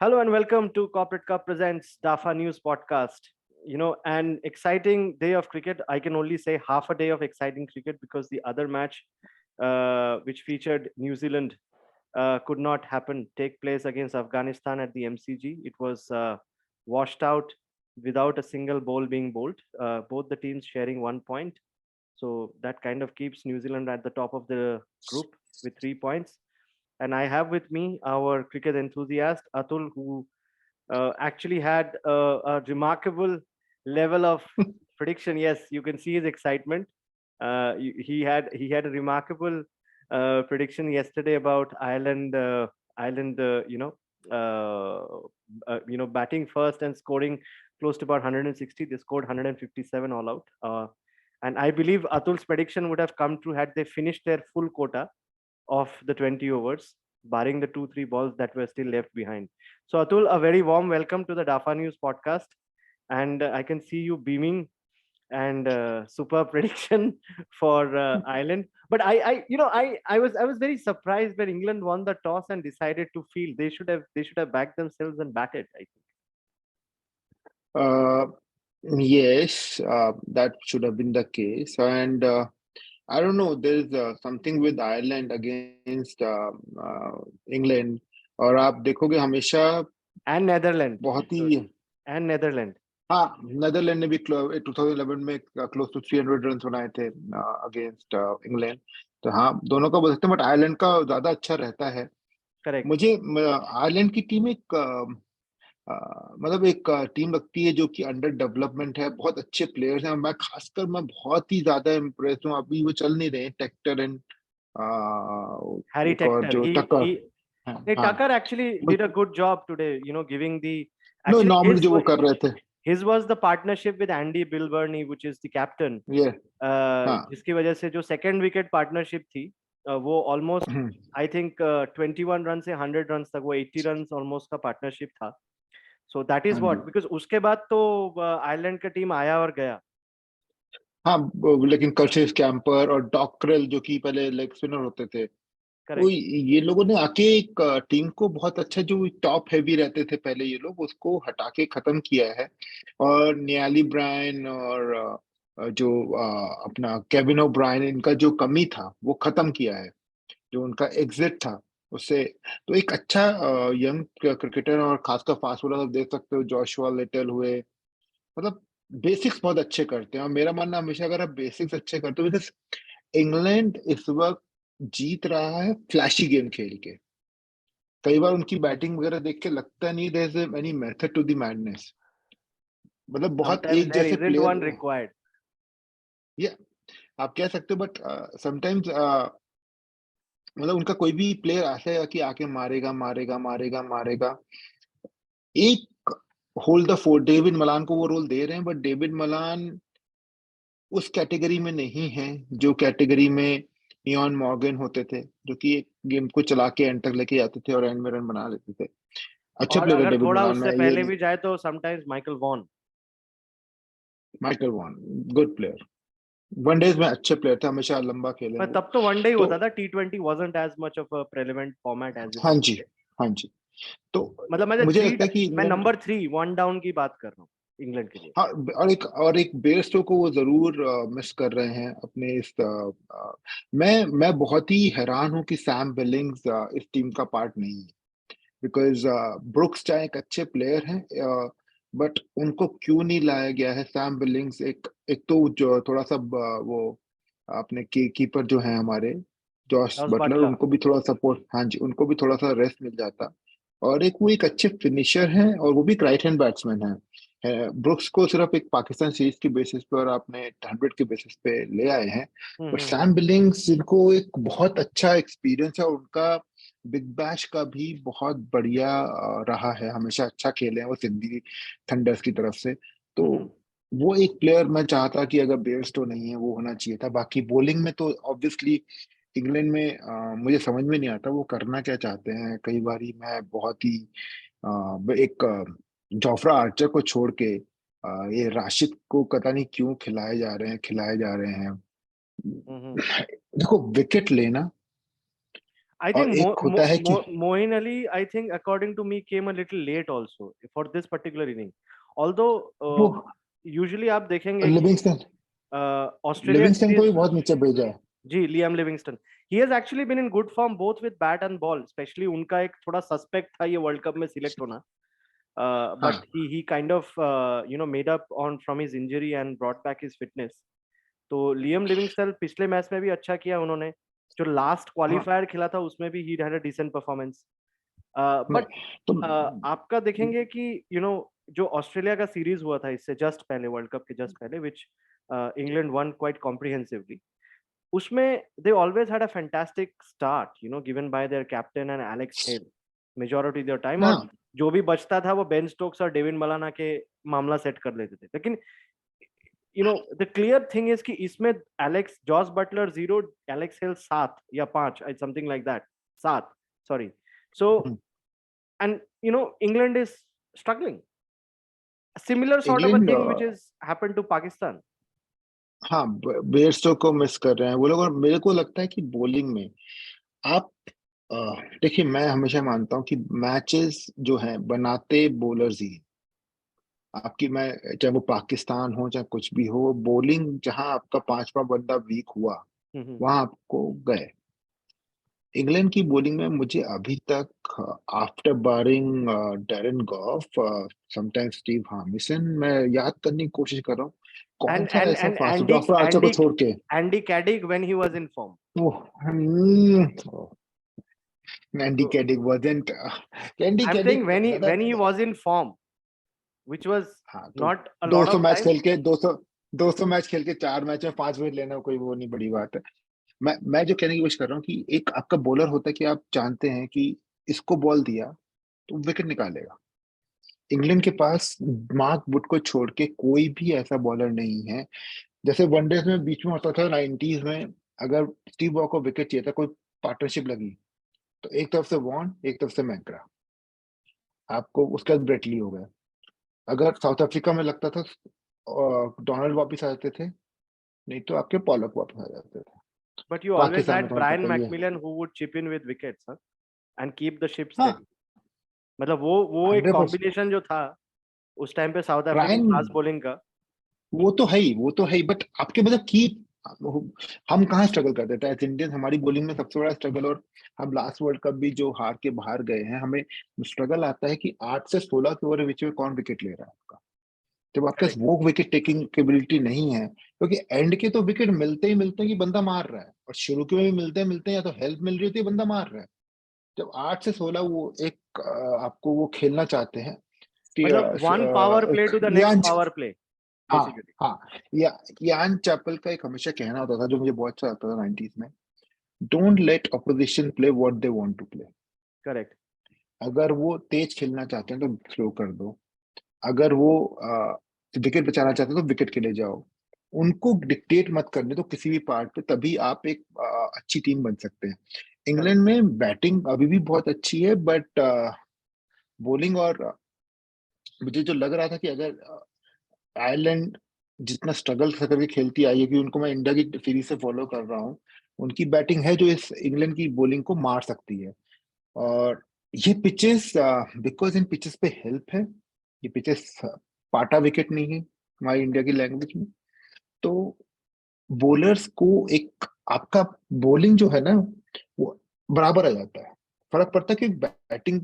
Hello and welcome to Corporate Cup presents DAFA News Podcast. An exciting day of cricket. I can only say half a day of exciting cricket because the other match, which featured New Zealand, could not take place against Afghanistan at the MCG. It was washed out without a single ball being bowled. Both the teams sharing 1 point. So that kind of keeps New Zealand at the top of the group with 3 points. And I have with me our cricket enthusiast Atul, who actually had a remarkable level of prediction. Yes, you can see his excitement. He had a remarkable prediction yesterday about Ireland. Ireland, batting first and scoring close to about 160. They scored 157 all out. And I believe Atul's prediction would have come true had they finished their full quota of the 20 overs, barring the 2-3 balls that were still left behind. So, Atul, a very warm welcome to the DAFA News podcast. And I can see you beaming and super prediction for Ireland. But I was very surprised when England won the toss and decided to field. They should have backed themselves and batted, I think. Uh, yes, that should have been the case. And I don't know, there's something with Ireland against England. और आप देखोगे हमेशा And Netherlands. बहुत ही And Netherlands. हाँ Netherland ने भी 2011 में close to 300 run बनाए थे अगेंस्ट इंग्लैंड. तो हाँ, दोनों का बोल सकते हैं, बट आयरलैंड का ज्यादा अच्छा रहता है. Correct. मुझे आयरलैंड की टीम एक मतलब एक टीम लगती है जो कि अंडर डेवलपमेंट है. बहुत अच्छे प्लेयर्स हैं. मैं बहुत ही ज्यादा इम्प्रेस हूँ. अभी वो चल नहीं रहे, टेक्टर एंड Harry एक और Tector. जो टक्कर. हाँ, Tucker actually did a good job today, giving the. No Actually, normal जो वो कर रहे थे. his was the partnership with Andy Bilburney, which is the captain. ये हाँ. जिसकी वजह से जो सेकंड विकेट पार्टनरशिप थी, वो ऑलमोस्ट आई थिंक 21 रन से 100 रन तक, वो 80 रन ऑलमोस्ट का पार्टनरशिप था. So that is what, because उसके बाद तो आयरलैंड का टीम आया और गया. हाँ, लेकिन कर्टिस कैम्पर और डॉक्रेल जो कि पहले लेग स्पिनर होते थे, वो ये लोगों ने आके एक टीम को बहुत अच्छा, जो टॉप हैवी रहते थे पहले ये लोग, उसको हटा के खत्म किया है. और नियाली ब्रायन और जो अपना केविन ओब्रायन, इनका जो कमी था वो खत्म किया है, जो उनका एग्जिट था उससे. तो एक अच्छा यंग क्रिकेटर, और खासकर फास्ट बॉलर आप देख सकते हो, जोशुआ लिटल हुए. मतलब बेसिक्स बहुत अच्छे करते हैं. और मेरा मानना हमेशा, अगर आप बेसिक्स अच्छे करते हो, बिकॉज इंग्लैंड इस वक्त जीत रहा है फ्लैशी गेम खेल के. कई बार उनकी बैटिंग वगैरह देख के लगता नहीं there is any method to the madness. मतलब बहुत एक जैसे प्लेयर, ये आप कह सकते हो, बट समटाइम्स मतलब उनका कोई भी प्लेयर ऐसा है कि आके मारेगा मारेगा मारेगा मारेगा. एक hold the fort, David Malan को वो रोल दे रहे हैं, बट डेविड मलान उस कैटेगरी में नहीं है जो कैटेगरी में इयान मॉर्गन होते थे, जो कि एक गेम को चला के एंड तक लेके जाते थे और एंड में रन बना लेते थे. अच्छा और प्लेयर है अगर डेविड थोड़ा मलान. उससे में पहले ये भी जाए तो sometimes Michael Vaughan good player. One-days में अच्छे प्लेयर थे, हमेशा लंबा खेले. पर तब तो वनडे ही होता था. T20 wasn't as much of a prevalent format as it हाँ is जी, today. हाँ जी. तो मतलब मुझे लगता है कि मैं इंग्लैंड, नंबर 3 1 डाउन की बात कर रहा हूँ इंग्लैंड के लिए. हाँ, और एक बेयरस्टो को वो जरूर मिस कर रहे हैं अपने इस मैं बहुत ही हैरान हूं कि सैम बिलिंग्स इस टीम का पार्ट नहीं है. बिकॉज ब्रुक्स चाहे एक अच्छे प्लेयर हैं, बट उनको क्यों नहीं लाया गया है. सैम बिलिंग्स एक तो जो थोड़ा सा वो अपने कीपर जो है हमारे जॉश जॉस बटलर, बटलर. उनको भी थोड़ा सपोर्ट, हाँ जी, उनको भी थोड़ा सा रेस्ट मिल जाता. और एक वो एक अच्छे फिनिशर हैं, और वो भी एक राइट हैंड बैट्समैन है. ब्रुक्स को सिर्फ एक पाकिस्तान सीरीज के बेसिस पे और आपने 100 के बेसिस पे ले आए हैं. बट सैम बिलिंग्स, इनको एक बहुत अच्छा एक्सपीरियंस है, और उनका बिग बैश का भी बहुत बढ़िया रहा है. हमेशा अच्छा खेले हैं वो सिडनी थंडर्स की तरफ से. तो वो एक प्लेयर मैं चाहता कि अगर बेयरस्टो नहीं है, वो होना चाहिए था. बाकी बॉलिंग में तो ऑब्वियसली इंग्लैंड में मुझे समझ में नहीं आता वो करना क्या चाहते हैं. कई बारी मैं बहुत ही एक जोफ्रा आर्चर को छोड़ के ये राशिद को पता नहीं क्यों खिलाए जा रहे हैं. देखो, विकेट लेना I और think एक होता है कि Moeen Ali, I think, according to me, came a little late also for this particular inning. Although वो usually आप देखेंगे कि लिविंगस्टन ऑस्ट्रेलिया लिविंगस्टन को सीरीज, भी बहुत नीचे भेजा है। जी, Liam Livingstone, he has actually been in good form both with bat and ball, especially उनका एक थोड़ा सस्पेक्ट था ये वर्ल्ड कप में सिलेक्ट होना, but हाँ he kind of made up on from his injury and brought back his fitness. तो Liam Livingstone पिछले मैच में भी अच्छा किया उन्होंने, जो लास्ट हाँ क्वालिफायर खेला था उसमें भी he had a decent performance. But नहीं तो आपका देखेंगे कि जो ऑस्ट्रेलिया का सीरीज हुआ था इससे जस्ट पहले, वर्ल्ड कप के जस्ट पहले, विच इंग्लैंड वन क्वाइट कॉम्प्रिहेंसिवली, उसमें they always had a fantastic start given by there captain and Alex hello majority their time, और हाँ जो भी बचता था वो बेन स्टोक्स और डेविड मलाना के मामला सेट कर लेते थे। लेकिन द क्लियर थिंग इज कि इसमें Alex Jos Buttler 0, Alex Hales 7 या 5, something like that, 7, sorry. So and England is struggling, a similar sort of a England thing which has happened to Pakistan. हाँ Bairstow को miss कर रहे हैं वो लोग। और मेरे को लगता है कि बॉलिंग में आप अ, देखिए मैं हमेशा मानता हूँ कि मैचेस जो हैं बनाते बॉलर्स ही हैं। आपकी मैं चाहे वो पाकिस्तान हो चाहे कुछ भी हो, बॉलिंग जहां आपका पांचवा बंदा वीक हुआ Mhm. वहां आपको गए। इंग्लैंड की बॉलिंग में मुझे अभी तक आफ्टर बारिंग डैरेन गॉफ, समटाइम्स स्टीव हामिसन, मैं याद करने की कोशिश कर रहा हूँ कौन and सा and ऐसा and fast Andy Jofra Archer को Andy छोड़ के। Andy Caddick when he was in form. Andy So Caddick wasn't Andy I'm saying Caddick ज्यादा। when he was in form, which was हाँ तो not a lot 200 of match time. खेल के 200 match खेल के 4 मैच में 5 विकेट लेना कोई वो नहीं बड़ी बात है। मैं जो कहने की कोशिश कर रहा हूँ कि एक आपका बॉलर होता है कि आप जानते हैं कि इसको बॉल दिया तो विकेट निकालेगा। इंग्लैंड के पास मार्क वुड को छोड़ के कोई भी ऐसा बॉलर नहीं है। जैसे वनडेज में बीच में होता था 90s में, अगर स्टीव वॉ को विकेट चाहिए था, कोई पार्टनरशिप लगी तो एक तरफ से वॉन एक तरफ से मैकग्रा, आपको उसके बाद ब्रेटली हो गया। अगर साउथ अफ्रीका में लगता था डोनाल्ड वापिस आ जाते थे, नहीं तो आपके पॉलक वापस आ जाते थे। But you always पाकिस्तान में had तुम्हें Brian पता ही है। McMillan who would chip in with wickets, huh? And keep the ship हाँ steady. मतलब वो एक 100%। कॉम्बिनेशन जो था उस टाइम पे South African Brian fast bowling का। वो तो है ही, वो तो है ही, बट आपके मतलब की हम कहाँ स्ट्रगल करते थे एज इंडियन। हमारी बॉलिंग में सबसे बड़ा स्ट्रगल, और हम लास्ट वर्ल्ड कप भी जो हार के बाहर गए हैं, हमें स्ट्रगल आता है कि 8 से 16 के ओवर के बीच में कौन विकेट ले रहा है आपका। जब आपके पास करेक्ट। वो विकेट टेकिंग कैपेबिलिटी नहीं है, क्योंकि एंड के तो विकेट मिलते ही मिलते हैं कि बंदा मार रहा है, और शुरू के में भी मिलते मिलते हैं या तो हेल्प मिल रही होती है बंदा मार रहा है। जब 8 से 16 वो एक आपको वो खेलना चाहते हैं कि मतलब one power play to the next यान पावर प्ले हाँ बेसिकली। हाँ या यान चैपल का एक हमेशा कहना होता था जो मुझे बहुत अच्छा लगता था 90s में, don't let opposition play what they want to play. Correct. अगर वो तेज खेलना चाहते हैं तो स्लो कर दो, अगर वो विकेट बचाना चाहते हैं तो विकेट के लिए जाओ, उनको डिक्टेट मत करने तो किसी भी पार्ट पे, तभी आप एक अच्छी टीम बन सकते हैं। करेक्ट। इंग्लैंड में बैटिंग अभी भी बहुत अच्छी है, बट बॉलिंग और मुझे जो लग रहा था कि अगर आयरलैंड जितना स्ट्रगल करके खेलती आई है, कि उनको मैं इंडिया की सीरीज से फॉलो कर रहा हूँ, उनकी बैटिंग है जो इस इंग्लैंड की बॉलिंग को मार सकती है। और ये पिचेस, बिकॉज इन पिचेस पे हेल्प है, ये पिचेस पाटा विकेट नहीं है हमारी इंडिया की लैंग्वेज में, तो बॉलर्स को एक आपका बॉलिंग जो है ना वो बराबर आ जाता है। फर्क पड़ता है कि बैटिंग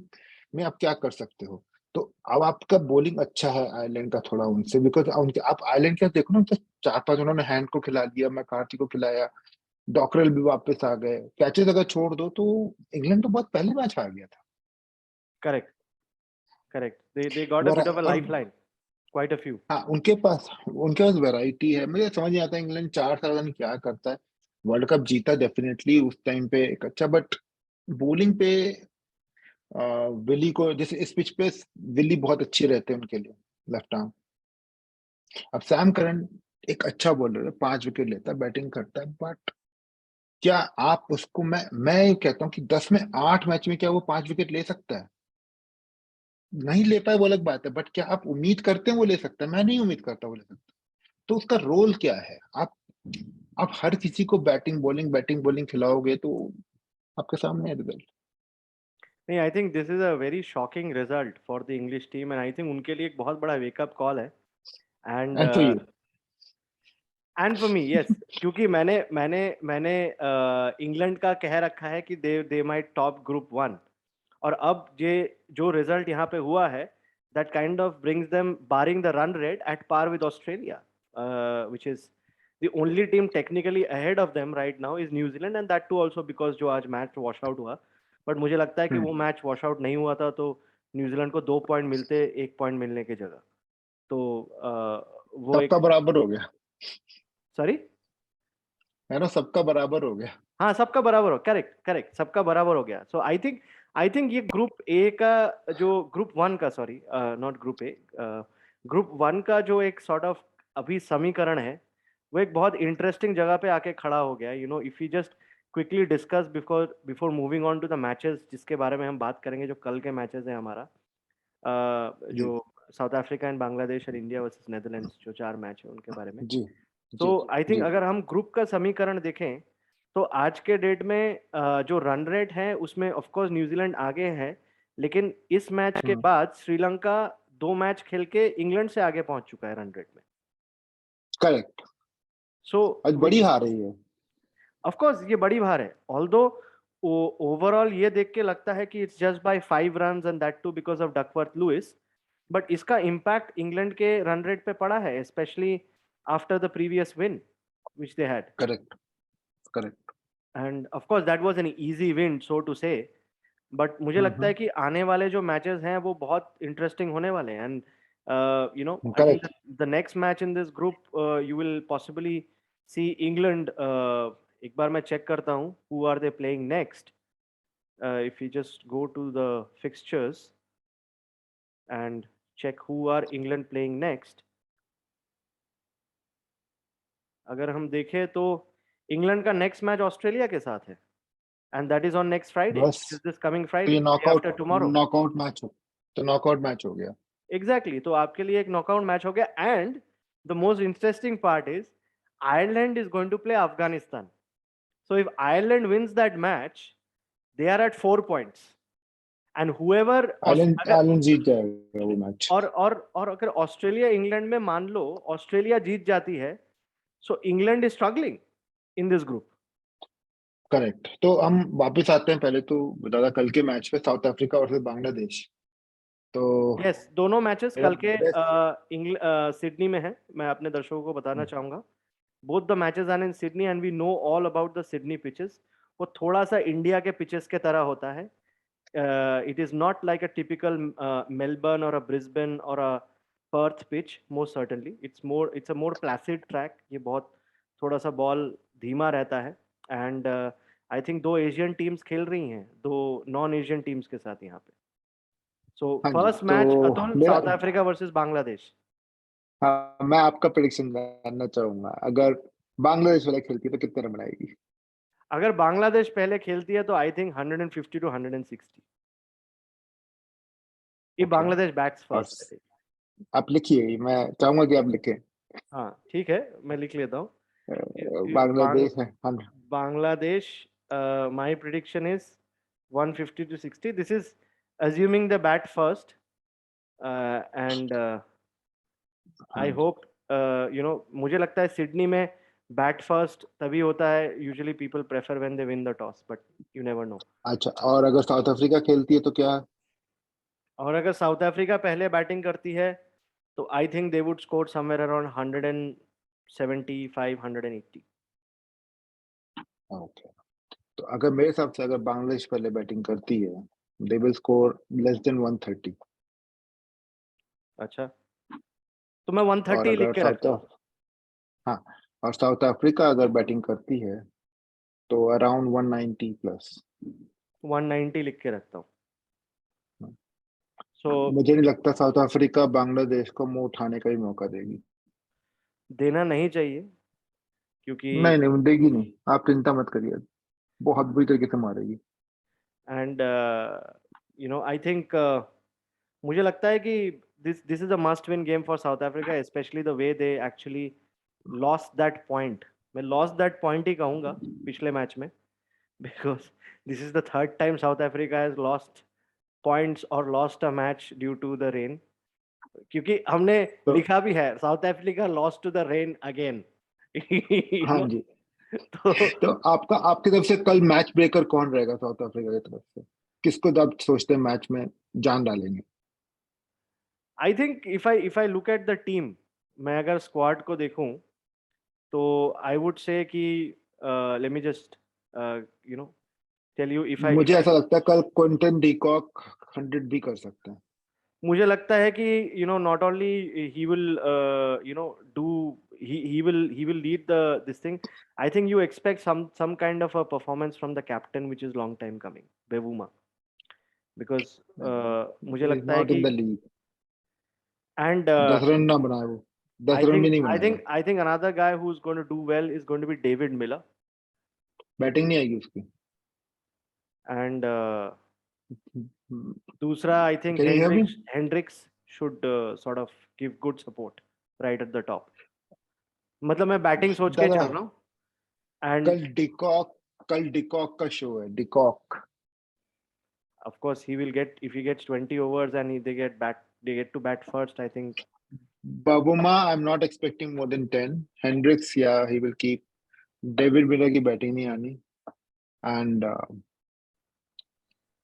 में आप क्या कर सकते हो। तो अब आपका बॉलिंग अच्छा है आयरलैंड का थोड़ा उनसे, बिकॉज उनके आप आयरलैंड का देखो ना, तो 4-5 उन्होंने हैंड को खिला दिया, मैकार्थी को खिलाया, डॉकरेल भी वापस आ गए, कैचेस अगर छोड़ दो तो इंग्लैंड तो बहुत पहले मैच आ गया था। Correct. Correct. They got a bit of a और lifeline, quite a few. हाँ उनके पास वैरायटी है। मुझे समझ नहीं आता इंग्लैंड 4 साल पता नहीं क्या करता है। वर्ल्ड कप जीता डेफिनेटली उस टाइम पे एक अच्छा, बट बॉलिंग पे विली को, जैसे इस पिच पे विली बहुत अच्छे रहते हैं उनके लिए, लेफ्ट आर्म। अब सैम करन एक अच्छा बॉलर है, 5 विकेट लेता है, बैटिंग करता है, बट क्या आप उसको, मैं ये कहता हूँ कि 10 में 8 मैच में क्या वो 5 विकेट ले सकता है? नहीं ले पाए वो अलग बात है, बट क्या आप उम्मीद करते हैं वो ले सकता है? मैं नहीं उम्मीद करता वो ले सकता। तो उसका रोल क्या है? आप हर किसी को बैटिंग बॉलिंग खिलाओगे तो आपके सामने है रिजल्ट। नहीं, I think this is a very shocking result for the English team and I think उनके लिए एक बहुत बड़ा वेकअप कॉल है and and for you. And for me yes, क्योंकि मैंने मैंने मैंने इंग्लैंड का कह रखा है कि they might top group one, और अब ये जो रिजल्ट यहाँ पे हुआ है that kind of brings them barring the run rate at par with Australia, which is the only team technically ahead of them right now is New Zealand, and that to also because जो आज match wash out हुआ, but मुझे लगता है कि वो match wash out नहीं हुआ था तो न्यूजीलैंड को 2 पॉइंट मिलते 1 पॉइंट मिलने की जगह, तो वो सबका एक, बराबर हो गया सॉरी, है ना, सबका बराबर हो गया। हाँ सबका बराबर हो, करेक्ट करेक्ट, सबका बराबर हो गया। सो आई थिंक ये ग्रुप ए का जो ग्रुप वन का, sorry not group A, group one का जो एक सॉर्ट ऑफ अभी समीकरण है वो एक बहुत इंटरेस्टिंग जगह पे आके खड़ा हो गया। You know, if you just quickly discuss before before moving on to the matches जिसके बारे में हम बात करेंगे, जो कल के मैचेस है हमारा, जी जो साउथ अफ्रीका एंड बांग्लादेश और इंडिया वर्सेस नेदरलैंड्स, जो 4 मैच है उनके बारे में। जी तो जी आई थिंक जी। अगर हम ग्रुप का समीकरण देखें तो आज के डेट में जो रन रेट है उसमें ऑफ कोर्स न्यूजीलैंड आगे है, लेकिन इस मैच के बाद श्रीलंका 2 मैच खेल के इंग्लैंड से आगे पहुंच चुका है रन रेट में। करेक्ट। सो आज बड़ी हार रही है। ऑफ कोर्स ये बड़ी हार है, ऑल्दो ओवरऑल ये देख के लगता है कि it's just by 5 runs and that too because of Duckworth Lewis, but इसका इम्पैक्ट इंग्लैंड के रन रेट पे पड़ा है, specially after the previous win which they had. Correct correct. End of course that was an easy win so to say, but मुझे लगता है कि आने वाले जो मैचेस हैं वो बहुत इंटरेस्टिंग होने वाले हैं and you know I think correct. The next match in this group you will possibly see England, एक बार मैं चेक करता हूँ who are they playing next, if you just go to the fixtures and check who are England playing next. अगर हम देखें तो England का नेक्स्ट मैच ऑस्ट्रेलिया के साथ है and that is on next Friday. बस Is this coming तो ये Friday, day knockout after tomorrow? Knockout match हो, तो नॉकआउट मैच हो गया। Exactly. तो आपके लिए एक नॉकआउट मैच हो गया and the most interesting part is Ireland is going to play Afghanistan. So if Ireland wins that match, they are at 4 points. And whoever Ireland अगर आयरलैंड जीत जाएगा वो मैच। और अगर ऑस्ट्रेलिया इंग्लैंड में मान लो Australia जीत जाती है, so England is struggling in this group. Correct. तो हम वापस आते हैं पहले तो दादा कल के मैच पे, साउथ अफ्रीका वर्सेस बांग्लादेश। तो यस, दोनों मैचेस मेरा कल के बेस्ट। सिडनी में है। मैं अपने दर्शकों को बताना चाहूंगा both the matches are in Sydney and we know all about the Sydney pitches. वो थोड़ा सा इंडिया के पिचेस के तरह होता है। It is not like a typical Melbourne or a Brisbane or a Perth pitch, most certainly. It's a more placid track. ये बहुत थोड़ा सा बॉल धीमा रहता है and I think 2 Asian teams खेल रही हैं 2 नॉन-एशियन टीम्स के साथ यहाँ पे। सो हाँ जी। फर्स्ट तो मैच अतुल, मेरा, साउथ अफ्रीका वर्सेस बांग्लादेश। हाँ, मैं आपका प्रेडिक्शन जानना चाहूंगा, अगर बांग्लादेश वाला खेलती है तो कितने रन बनाएगी? अगर बांग्लादेश पहले खेलती है तो आई थिंक 150 टू 160। ये ओके। बांग्लादेश बैट्स और फर्स्ट। आप लिखिए, मैं चाहूंगा कि आप लिखें। हाँ ठीक है, मैं लिख लेता हूँ। बांग, बांग्लादेश है हम। Bangladesh, my prediction is 150 to 60. This is assuming the bat first, and हाँ I ji. hope you know, मुझे लगता है सिडनी में बैट फर्स्ट तभी होता है, usually people prefer when they win the toss, but you never know. अच्छा, और अगर साउथ अफ्रीका खेलती है तो क्या? और अगर साउथ अफ्रीका पहले बैटिंग करती है तो I think they would score somewhere around 175 180। Okay. तो अगर मेरे हिसाब से अगर बांग्लादेश पहले बैटिंग करती है, they will score less than 130। अच्छा, तो मैं और 130 लिख अगर के साउथ, रखता हूँ। हाँ, और साउथ अफ्रीका अगर बैटिंग करती है तो अराउंड 190 प्लस। 190 लिख के रखता हूँ। सो मुझे नहीं लगता साउथ अफ्रीका बांग्लादेश को मुंह उठाने का ही मौका देगी। देना नहीं चाहिए क्योंकि नहीं नहीं, वो देगी नहीं, आप चिंता मत करिए, बहुत बुरी तरीके से मारेगी। And you know I think मुझे लगता है कि this is a must win game for south Africa, specially the way they actually lost that point. मैं लॉस्ट दैट पॉइंट ही कहूँगा पिछले मैच में, because this is the third time South Africa has lost points or lost a match due to the rain. क्योंकि हमने तो लिखा भी है South Africa lost to the rain again you हाँ नो जी। तो तो आपका आपकी तरफ से कल मैच ब्रेकर कौन रहेगा साउथ अफ्रीका की तरफ से? किसको तो आप सोचते हैं मैच में जान डालेंगे? I think if I look at the team, मैं अगर स्क्वाड को देखूं तो आई वुड से कि let me just you know tell you मुझे इफ आई ऐसा लगता है कल क्विंटन डीकॉक 100 भी कर सकता है। मुझे लगता है कि not only he will do he will lead the this thing. I think you expect some kind of a performance from the captain which is long time coming, Bevuma, because मुझे he is लगता है not in कि the league. and 10 run ना बनाए वो, 10 run भी नहीं बनाएगा। I think another guy who's going to do well is going to be David Miller, batting नहीं आएगी उसकी। and दूसरा I think can you hear me? Hendricks should sort of give good support right at the top. मतलब मैं batting सोच के दादा चल रहा हूँ and कल डिकॉक, कल डिकॉक का शो है, de Kock. of course he will get, if he gets 20 overs and they get to bat first, I think. Bavuma I am not expecting more than 10। Hendricks या he will keep. David Miller की batting नहीं आनी and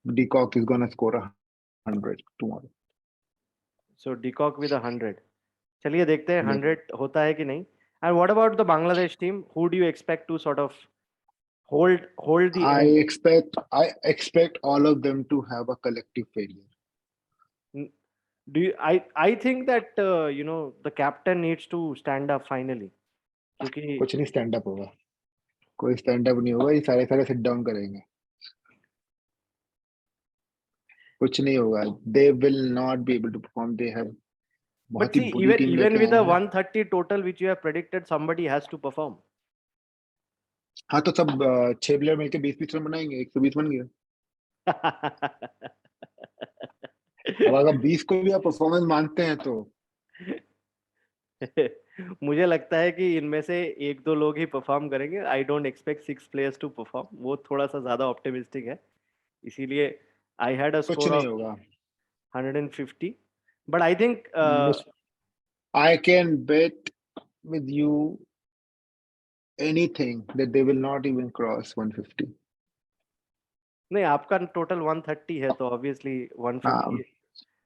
de Kock is gonna score 100 tomorrow. So de Kock with 100. चलिए देखते हैं Yes. 100 होता है कि नहीं. And what about the Bangladesh team? Who do you expect to sort of hold the I end? expect all of them to have a collective failure. Do you, I think that the captain needs to stand up finally, क्योंकि कुछ नहीं stand up होगा, कोई stand up नहीं होगा, ये सारे सारे सिट डाउन करेंगे, कुछ नहीं होगा। They will not be able to perform. They have but बहुत ही see, बुरी टीम even लेके with आए a हैं। 130 total which you have predicted, somebody has to perform. हाँ तो सब 6 प्लेयर मिलके 20-20 रन बनाएंगे, 120 बन गया। अब अगर 20 को भी आप परफॉर्मेंस मानते हैं तो मुझे लगता है कि इनमें से एक दो लोग ही परफॉर्म करेंगे. I don't expect 6 players to perform. वो थोड़ा सा ज्यादा ऑप्टिमिस्टिक है, इसीलिए आई हैड अ कुछ स्कोर नहीं ऑफ होगा। 150, but I think I can bet with you anything that they will not even cross 150. नहीं, आपका टोटल 130 है तो ऑब्वियसली 150 हाँ,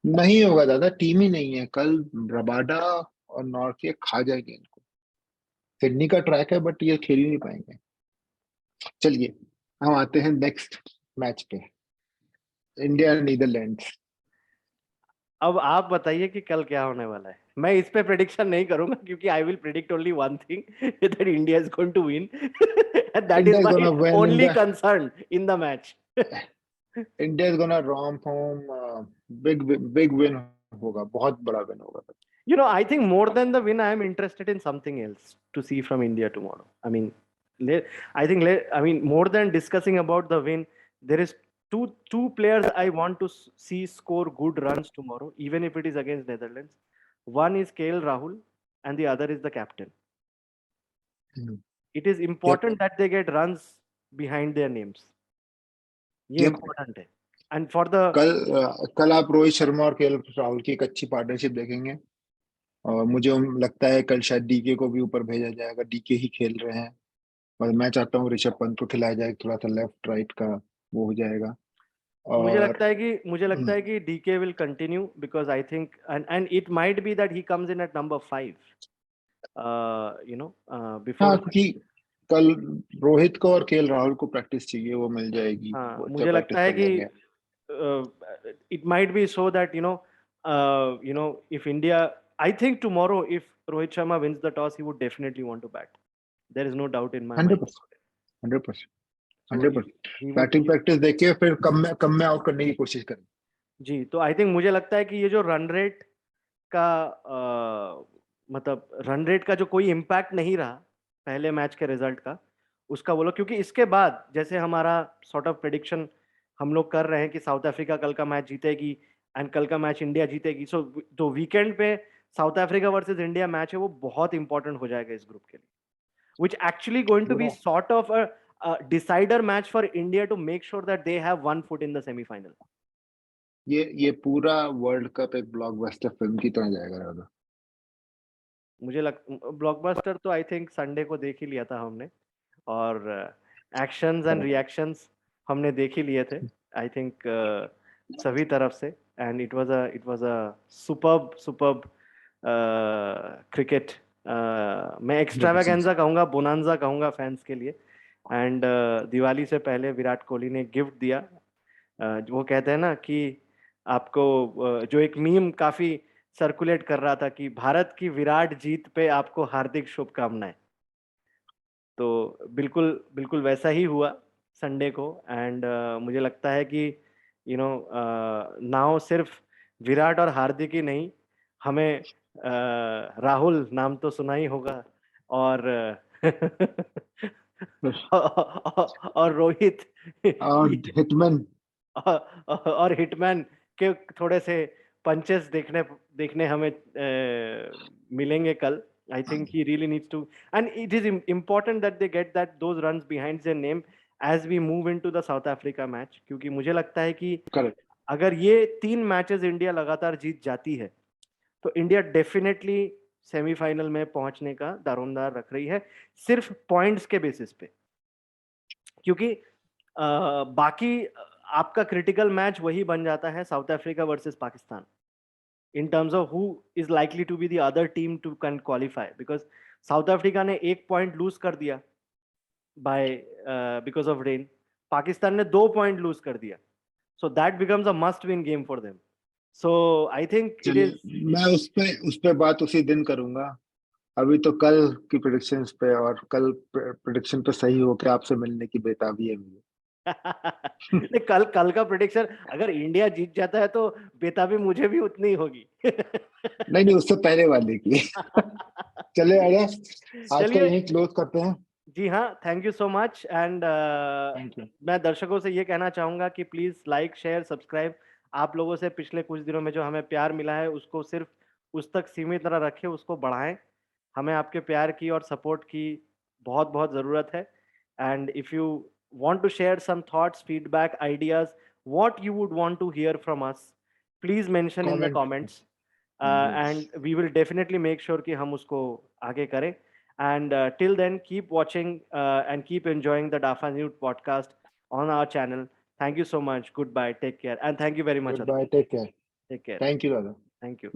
नहीं होगा दादा, टीम ही नहीं है। कल रबाडा और नॉर्थे खा जाएंगे इनको। सिडनी का ट्रैक है बट ये खेल ही नहीं पाएंगे। चलिए हम आते हैं नेक्स्ट मैच पे, इंडिया नीदरलैंड्स। अब आप बताइए कि कल क्या होने वाला है. मैं इस पे प्रेडिक्शन नहीं करूंगा क्योंकि I will predict only one thing, that India is going to win. That is India is my gonna win in only the concern in the match. India is gonna romp home, big big win होगा, बहुत बड़ा win होगा। I think more than the win, I am interested in something else to see from India tomorrow. I mean, more than discussing about the win, there is two players I want to see score good runs tomorrow, even if it is against Netherlands. One is KL Rahul, and the other is the captain. It is important that they get runs behind their names. ये important है. And for the कल आप रोहित शर्मा और KL Rahul की एक अच्छी partnership देखेंगे और मुझे लगता है कल शायद डीके को भी ऊपर भेजा जाएगा। डीके ही खेल रहे हैं और मैं चाहता हूँ ऋषभ पंत को खिलाया जाए, थोड़ा सा लेफ्ट राइट का वो हो जाएगा। मुझे और लगता है कि DK will continue because I think and it might be that he comes in at number 5. Before. हाँ, क्योंकि कल रोहित को और केएल राहुल को प्रैक्टिस चाहिए, वो मिल जाएगी, वो अच्छा मुझे प्रैक्टिस लगता है कर कि लेंगे। it might be so that if India, I think tomorrow if Rohit Sharma wins the toss, he would definitely want to bat. There is no doubt in my mind. 100%, 100%, So 100%। he would. Batting practice देखिए, फिर कम में out करने की कोशिश करें। जी, तो I think मुझे लगता है कि ये जो रन रेट का मतलब रन रेट का जो कोई इम्पैक्ट नहीं रहा पहले मैच के रिजल्ट का, उसका बोलो, क्योंकि इसके बाद जैसे हमारा सॉर्ट ऑफ प्रेडिक्शन हम लोग कर रहे हैं कि साउथ अफ्रीका कल का मैच जीतेगी एंड कल का मैच इंडिया जीतेगी. सो जो वीकेंड पे south Africa versus India match है वो बहुत इंपॉर्टेंट हो जाएगा इस ग्रुप के लिए, which actually going to be पूरा sort of decider match for India to make sure that they have one foot in the semi-final. ये पूरा वर्ल्ड कप एक ब्लॉकबस्टर फिल्म की तरह जाएगा दादा। मुझे ब्लॉकबस्टर तो आई थिंक संडे को देख ही लिया था हमने, और एक्शंस एंड रिएक्शंस हमने देख ही लिए थे आई थिंक सभी तरफ से, and it was a superb cricket. मैं एक्स्ट्रावागेंजा कहूँगा, बोनांजा कहूँगा फैंस के लिए। एंड दिवाली से पहले विराट कोहली ने गिफ्ट दिया। वो कहते हैं ना कि आपको जो एक मीम काफी सर्कुलेट कर रहा था कि भारत की विराट जीत पे आपको हार्दिक शुभकामनाएं, तो बिल्कुल बिल्कुल वैसा ही हुआ संडे को। एंड मुझे लगता है कि नाउ सिर्फ विराट और हार्दिक ही नहीं, हमें राहुल नाम तो सुना ही होगा, और और रोहित और हिटमैन और हिटमैन के थोड़े से पंचेस देखने हमें मिलेंगे कल। I think he really needs to, and it is important that they get those runs behind their name as we move into the South Africa match, क्योंकि मुझे लगता है कि अगर ये 3 मैचेस इंडिया लगातार जीत जाती है तो इंडिया डेफिनेटली सेमीफाइनल में पहुंचने का दारोमदार रख रही है, सिर्फ पॉइंट्स के बेसिस पे। क्योंकि बाकी आपका क्रिटिकल मैच वही बन जाता है South Africa versus Pakistan, in terms of who is likely to be the other team to can qualify, because South Africa ने 1 point lose कर दिया by because of rain, Pakistan ने 2 point lose कर दिया, so that becomes a must win game for them. So I think it is, मैं उस पे बात उसी दिन करूंगा। अभी तो कल की प्रेडिक्शंस पे, और कल प्रेडिक्शन पे सही होके आपसे मिलने की बेताबी है मुझे। नहीं, कल का प्रेडिक्शन अगर इंडिया जीत जाता है तो बेताबी मुझे भी उतनी होगी। नहीं उससे पहले वाले की। चले आज का यही क्लोज करते हैं। जी हाँ, thank you so much. And मैं दर्शकों से ये कहना चाहूंगा कि प्लीज लाइक शेयर सब्सक्राइब। आप लोगों से पिछले कुछ दिनों में जो हमें प्यार मिला है उसको सिर्फ उस तक सीमित न रखें, उसको बढ़ाएं। हमें आपके प्यार की और सपोर्ट की बहुत बहुत ज़रूरत है। And if you want to share some thoughts, feedback, ideas, what you would want to hear from us, please mention in the comments, and we will definitely make sure कि हम उसको आगे करें। And till then, keep watching and keep enjoying the Dafa News podcast on our channel. Thank you so much. Goodbye. Take care. And thank you very much. Goodbye. Take care. Take care. Thank you, Dada. Thank you.